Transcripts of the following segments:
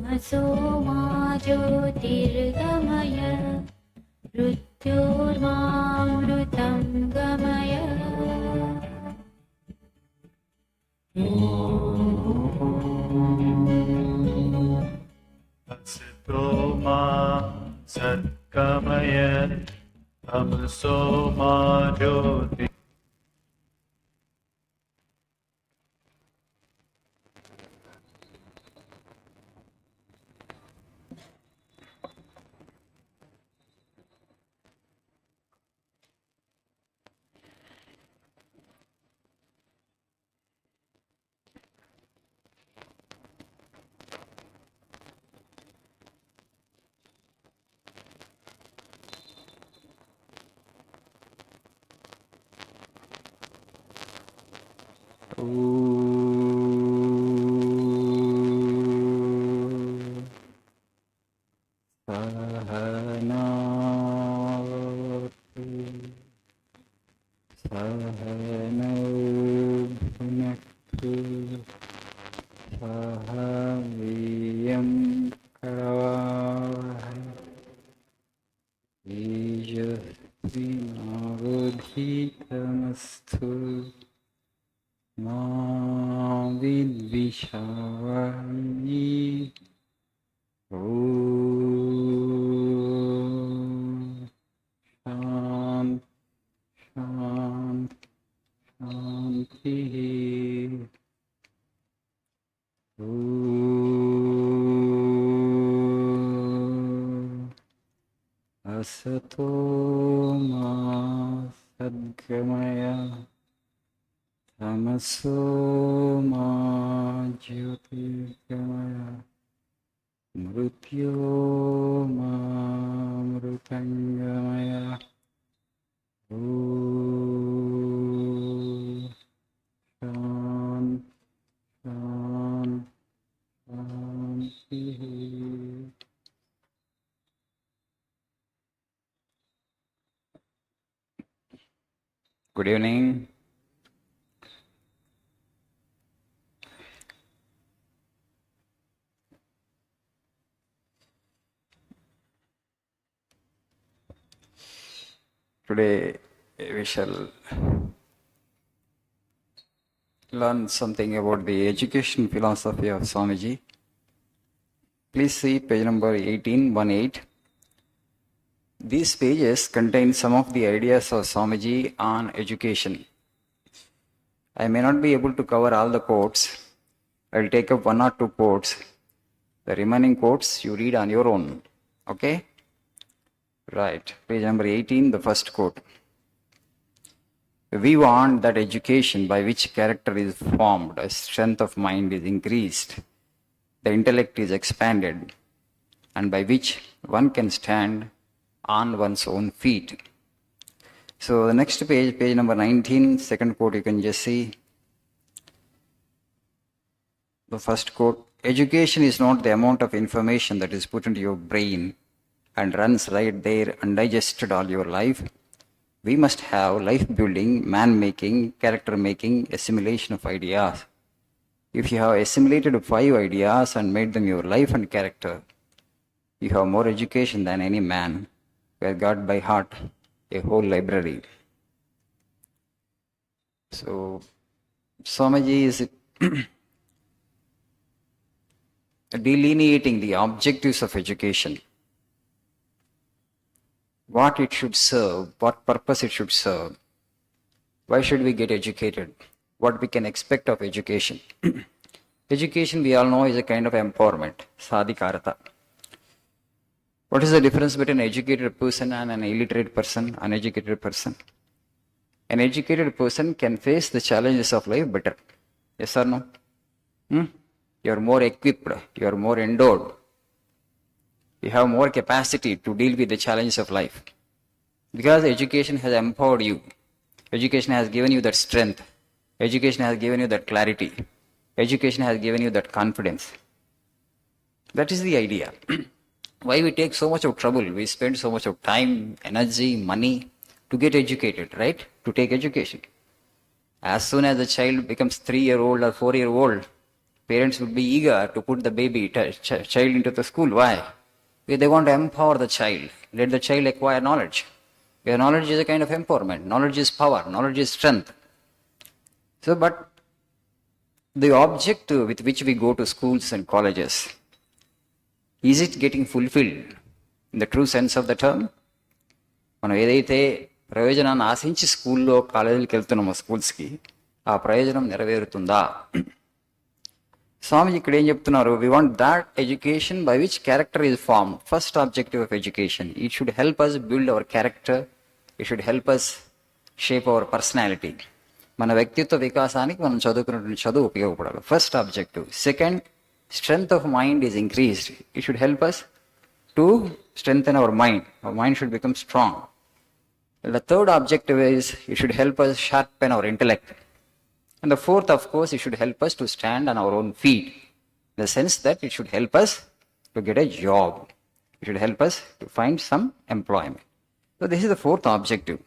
तमसो मा ज्योतिर्गमय मृत्योर्मामृतं गमय। असतो मा सद्गमय तमसो मा ज्योति। तेजस्विनावधीतमस्तु मा विद्विषावहै। ॐ शान्तिः। असतो मा सद्गमय तमसो मा ज्योतिर्गमय मृत्योर्मामृतङ्गमय। ॐ शान्तिः। Good evening. Today we shall learn something about the education philosophy of Swamiji. Please see page number 1818. These pages contain some of the ideas of Swamiji on education. I may not be able to cover all the quotes. I will take up 1 or 2 quotes. The remaining quotes you read on your own. Okay? Right. Page number 18, the first quote. We want that education by which character is formed, a strength of mind is increased, the intellect is expanded, and by which one can stand on one's own feet. So the next page, page number 19, second quote, you can just see. The first quote, education is not the amount of information that is put into your brain and runs right there undigested all your life. We must have life-building, man-making, character-making assimilation of ideas. If you have assimilated 5 ideas and made them your life and character, you have more education than any man who has got by heart a whole library. So, Swamiji is delineating the objectives of education. What it should serve, what purpose it should serve, why should we get educated, what we can expect of education. Education, we all know, is a kind of empowerment, sadhikarata. What is the difference between an educated person and an illiterate person, uneducated person? An educated person can face the challenges of life better. Yes or no? You are more equipped, you are more endowed. You have more capacity to deal with the challenges of life. Because education has empowered you. Education has given you that strength. Education has given you that clarity. Education has given you that confidence. That is the idea. Why we take so much of trouble, we spend so much of time, energy, money to get educated, right? To take education. As soon as a child becomes 3-year-old or 4-year-old, Parents would be eager to put the child into the school. Why? Because they want to empower the child. Let the child acquire knowledge. Because knowledge is a kind of empowerment. Knowledge is power. Knowledge is strength. So, but the objective with which we go to schools and colleges, is it getting fulfilled in the true sense of the term? మనం ఏదైతే ప్రయోజనాన్ని ఆశించి స్కూల్లో కాలేజీలకు వెళ్తున్నామో స్కూల్స్కి, ఆ ప్రయోజనం నెరవేరుతుందా? స్వామి ఇక్కడ ఏం చెప్తున్నారు? We want that education by which character is form. First objective of education, it should help us build our character, it should help us shape our personality. మన వ్యక్తిత్వ వికాసానికి మనం చదువుకున్నటువంటి చదువు ఉపయోగపడాలి. First objective. Second, strength of mind is increased. It should help us to strengthen our mind. Our mind should become strong. The third objective is it should help us sharpen our intellect. And the fourth, of course, it should help us to stand on our own feet. In the sense that it should help us to get a job. It should help us to find some employment. So this is the fourth objective.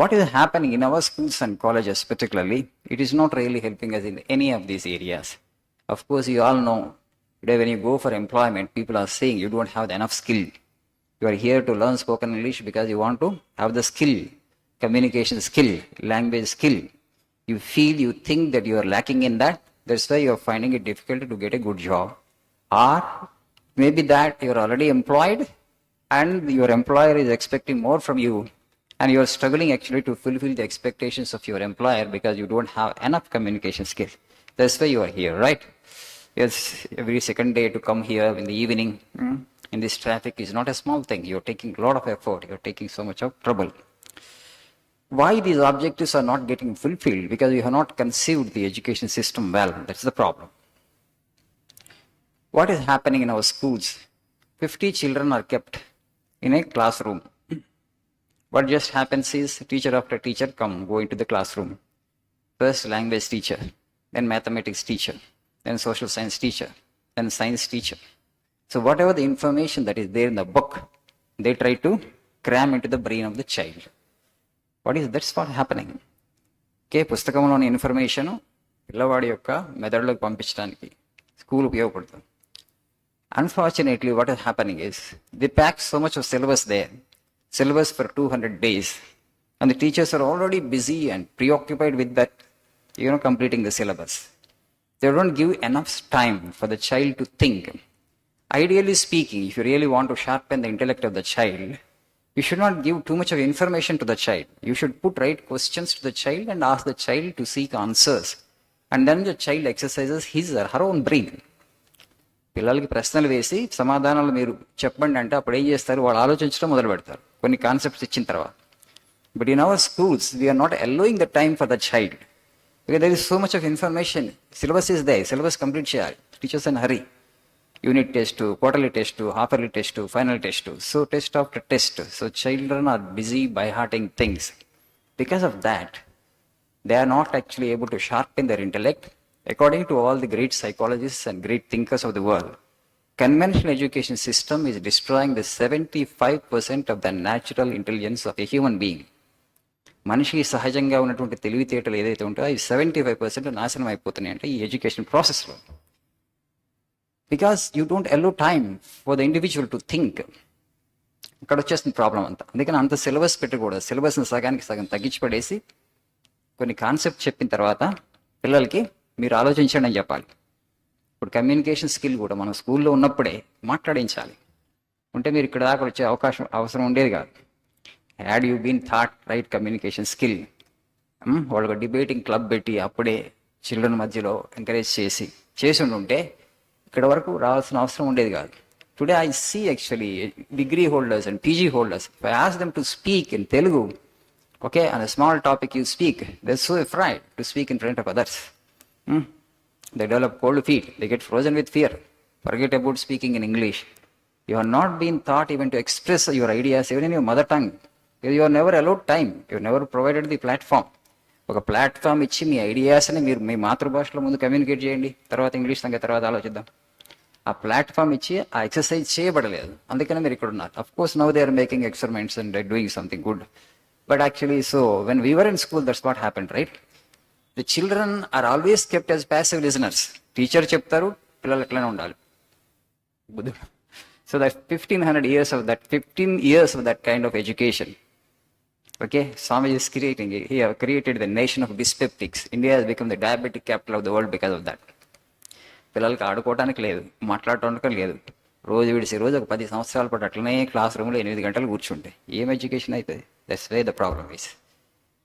What is happening in our schools and colleges particularly, it is not really helping us in any of these areas. Of course, you all know, today when you go for employment, people are saying you don't have enough skill. You are here to learn spoken English because you want to have the skill, communication skill, language skill. You feel, you think that you are lacking in that. That's why you are finding it difficult to get a good job. Or maybe that you are already employed and your employer is expecting more from you, and you are struggling actually to fulfill the expectations of your employer because you don't have enough communication skills. That's why you are here, right? Yes, every second day to come here in the evening. In this traffic is not a small thing. You're taking a lot of effort. You're taking so much of trouble. Why these objectives are not getting fulfilled? Because you have not conceived the education system well. That's the problem. What is happening in our schools? 50 children are kept in a classroom. What just happens is teacher after teacher go into the classroom. First language teacher, then mathematics teacher, then social science teacher, then science teacher. So whatever the information that is there in the book, they try to cram into the brain of the child. That's what happening. Okay, పుస్తకంలోని information పిల్లవాడి యొక్క మెదడులోకి పంపించడానికి school ఉపయోగపడుతుంది. Unfortunately, what is happening is they pack so much of syllabus there, syllabus for 200 days, and the teachers are already busy and preoccupied with that, completing the syllabus. They don't give enough time for the child to think. Ideally speaking, if you really want to sharpen the intellect of the child, you should not give too much of information to the child. You should put right questions to the child and ask the child to seek answers. And then the child exercises his or her own brain. పిల్లలకి ప్రశ్నలు వేసి సమాధానాలు మీరు చెప్పండి అంటే అప్పుడు ఏం చేస్తారు? వాళ్ళు ఆలోచించడం మొదలు పెడతారు కొన్ని కాన్సెప్ట్స్ ఇచ్చిన తర్వాత. But in our schools, we are not allowing the time for the child. Because there is so much of information. Syllabus is there. Syllabus complete చేయాలి. Teachers in a hurry. Unit test, quarterly test, half-yearly test, final test. So test after test. So children are busy by hearting things. Because of that, they are not actually able to sharpen their intellect. According to all the great psychologists and great thinkers of the world, conventional education system is destroying the 75% of the natural intelligence of a human being. మనిషికి సహజంగా ఉన్నటువంటి తెలివితేటలు ఏదైతే ఉంటాయో అవి 75% నాశనం అయిపోతున్నాయి అంటే ఈ ఎడ్యుకేషన్ ప్రాసెస్లో. Because you don't allow time for the individual to think. ఇక్కడ వచ్చేస్తుంది ప్రాబ్లం అంతా. అందుకని అంత సిలబస్ పెట్టకూడదు. సిలబస్ని సగానికి సగం తగ్గించి పడేసి కొన్ని కాన్సెప్ట్ చెప్పిన తర్వాత పిల్లలకి మీరు ఆలోచించండి అని చెప్పాలి. ఇప్పుడు కమ్యూనికేషన్ స్కిల్ కూడా మనం స్కూల్లో ఉన్నప్పుడే మాట్లాడించాలి. ఉంటే మీరు ఇక్కడ దాకా వచ్చే అవసరం ఉండేది కాదు. Had you been thought right communication skill, వాళ్ళకి డిబేటింగ్ క్లబ్ పెట్టి అప్పుడే చిల్డ్రన్ మధ్యలో ఎంకరేజ్ చేసి ఉంటే ఇక్కడ వరకు రావాల్సిన అవసరం ఉండేది కాదు. Today I see actually degree holders and PG holders, if I ask them to speak in Telugu, okay, on a small topic you speak, they're so afraid to speak in front of others. They develop cold feet, they get frozen with fear, forget about speaking in English. You are not being taught even to express your ideas even in your mother tongue. You are never allowed time, you are never provided the platform. ఒక platform ఇచ్చి మీ ఐడియాస్ని మీరు మీ మాతృభాషలో ముందు communicate చేయండి, తర్వాత English సంగతి తర్వాత ఆలోచిద్దాం. ఆ ప్లాట్ఫామ్ ఇచ్చి ఆ ఎక్సర్సైజ్ చేయబడలేదు, అందుకనే మీరు ఇక్కడ ఉన్నారు. Of course now they are making experiments and doing something good. But actually, so when we were in school, that's what happened, right? The children are always kept as passive listeners. Teacher చెప్తారు, పిల్లలు ఎట్లనే ఉండాలి. బుద్ధుడు. So that 1500 years of that, 15 years of that kind of education. Okay, Swami is creating it. He have created the nation of dyspeptics. India has become the diabetic capital of the world because of that. పిల్లలకి ఆడుకోవడానికి లేదు, మాట్లాడటానికి లేదు. రోజు విడిసి రోజు ఒక 10 సంవత్సరాల పాటు అట్లనే క్లాస్ రూమ్లో 8 గంటలు కూర్చుంటే ఏం ఎడ్యుకేషన్ అవుతుంది? That's way the problem is.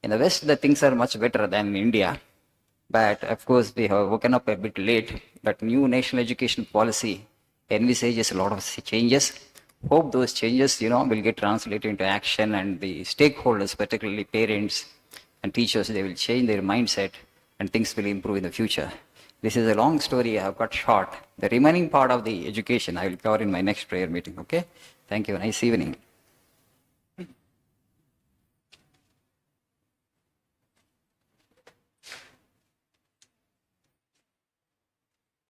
In the West, the things are much better than in India. But of course, we have woken up a bit late. That new national education policy envisages a lot of changes. Hope those changes, will get translated into action, and the stakeholders, particularly parents and teachers, they will change their mindset and things will improve in the future. This is a long story. I have cut short. The remaining part of the education I will cover in my next prayer meeting. Okay? Thank you. Nice evening.